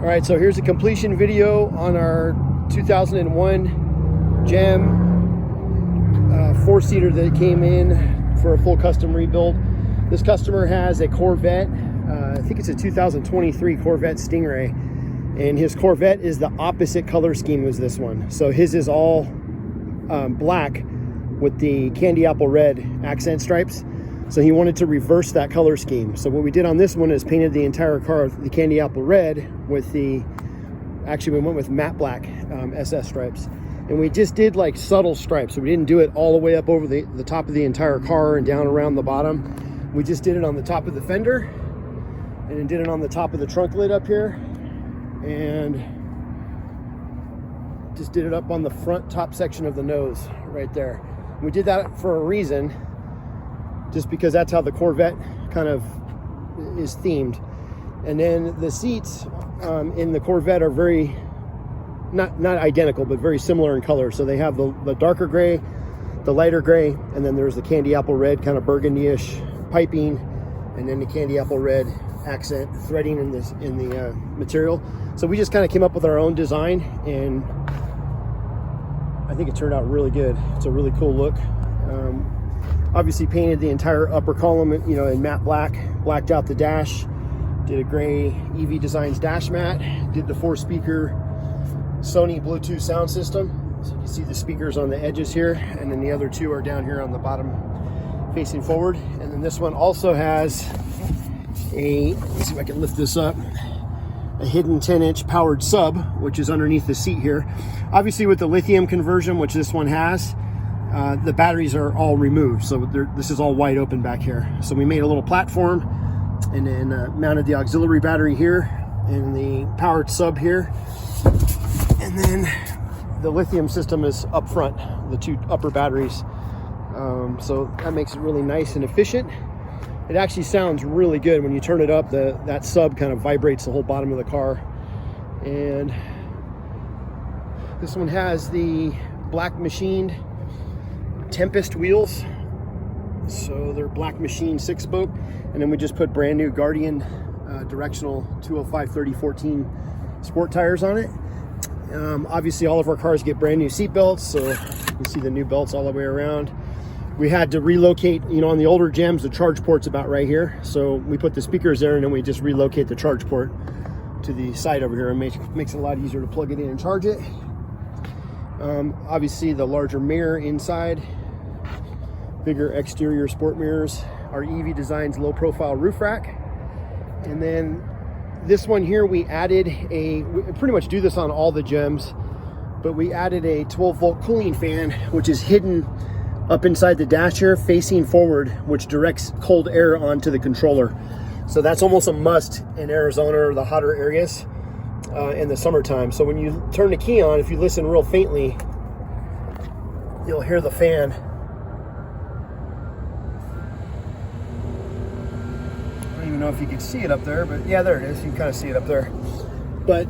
All right, so here's a completion video on our 2001 GEM four-seater that came in for a full custom rebuild. This customer has a Corvette, I think it's a 2023 Corvette Stingray, and his Corvette is the opposite color scheme as this one. So his is all black with the candy apple red accent stripes. So he wanted to reverse that color scheme. So what we did on this one is painted the entire car the candy apple red with actually we went with matte black SS stripes. And we just did like subtle stripes. So we didn't do it all the way up over the top of the entire car and down around the bottom. We just did it on the top of the fender and then did it on the top of the trunk lid up here. And just did it up on the front top section of the nose right there. We did that for a reason, just because that's how the Corvette kind of is themed. And then the seats in the Corvette are very, not identical, but very similar in color. So they have the darker gray, the lighter gray, and then there's the candy apple red, kind of burgundy-ish piping, and then the candy apple red accent threading in the material. So we just kind of came up with our own design, and I think it turned out really good. It's a really cool look. Obviously painted the entire upper column, in matte black, blacked out the dash, did a gray EV Designs dash mat, did the 4-speaker Sony Bluetooth sound system. So you can see the speakers on the edges here, and then the other two are down here on the bottom facing forward. And then this one also has let's see if I can lift this up, a hidden 10-inch powered sub, which is underneath the seat here. Obviously with the lithium conversion, which this one has, the batteries are all removed, so this is all wide open back here. So we made a little platform and then mounted the auxiliary battery here and the powered sub here, and then the lithium system is up front, the two upper batteries. So that makes it really nice and efficient. It actually sounds really good when you turn it up. That sub kind of vibrates the whole bottom of the car. And this one has the black machined Tempest wheels, so they're black machine 6-spoke, and then we just put brand new Guardian directional 205/30/14 sport tires on it. Obviously all of our cars get brand new seat belts, so you can see the new belts all the way around. We had to relocate, on the older GEMs, the charge port's about right here, so we put the speakers there and then we just relocate the charge port to the side over here, and makes it a lot easier to plug it in and charge it. Obviously the larger mirror inside, bigger exterior sport mirrors, our EV Designs low profile roof rack. And then this one here, we added we pretty much do this on all the GEMs, but we added a 12-volt cooling fan, which is hidden up inside the dash here facing forward, which directs cold air onto the controller. So that's almost a must in Arizona or the hotter areas in the summertime. So when you turn the key on, if you listen real faintly, you'll hear the fan. I don't even know if you can see it up there, but yeah, there it is. You can kind of see it up there. But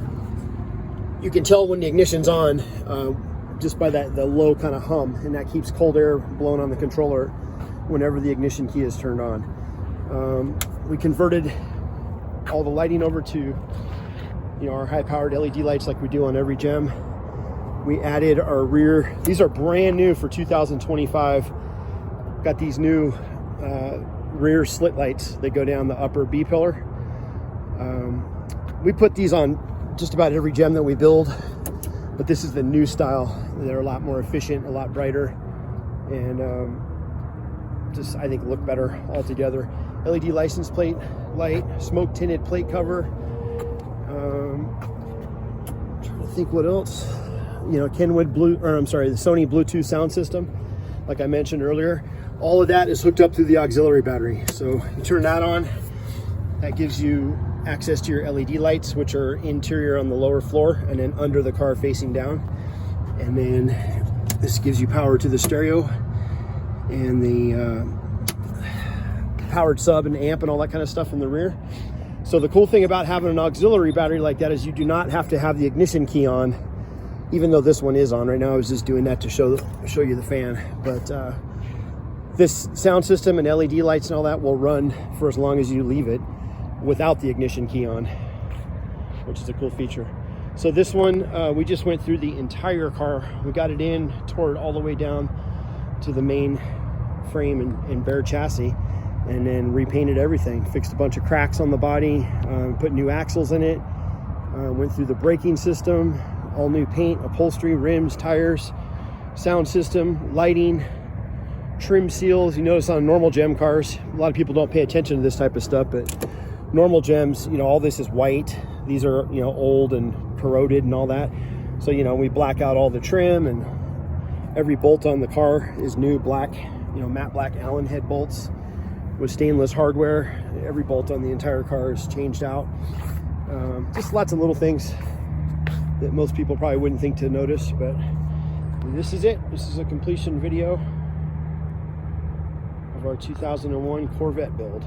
you can tell when the ignition's on just by the low kind of hum, and that keeps cold air blowing on the controller whenever the ignition key is turned on. We converted all the lighting over to our high-powered LED lights like we do on every GEM. We added our rear, these are brand new for 2025. Got these new rear slit lights that go down the upper B pillar. We put these on just about every GEM that we build, but this is the new style. They're a lot more efficient, a lot brighter, and just I think look better altogether. LED license plate light, smoke tinted plate cover. Trying to think what else. Kenwood the Sony Bluetooth sound system, like I mentioned earlier. All of that is hooked up through the auxiliary battery. So you turn that on, that gives you access to your LED lights, which are interior on the lower floor and then under the car facing down. And then this gives you power to the stereo and the powered sub and amp and all that kind of stuff in the rear. So the cool thing about having an auxiliary battery like that is you do not have to have the ignition key on, even though this one is on right now. I was just doing that to show you the fan. But this sound system and LED lights and all that will run for as long as you leave it without the ignition key on. which is a cool feature. So this one, we just went through the entire car. We got it in, tore it all the way down to the main frame and bare chassis, and then repainted everything. Fixed a bunch of cracks on the body, put new axles in it, went through the braking system, all new paint, upholstery, rims, tires, sound system, lighting, trim seals. You notice on normal GEM cars, a lot of people don't pay attention to this type of stuff, but normal GEMs, you know, all this is white. These are, you know, old and corroded and all that. So, you know, we black out all the trim, and every bolt on the car is new black, you know, matte black Allen head bolts with stainless hardware. Every bolt on the entire car is changed out. Just lots of little things that most people probably wouldn't think to notice, but this is it. This is a completion video of our 2001 Corvette build.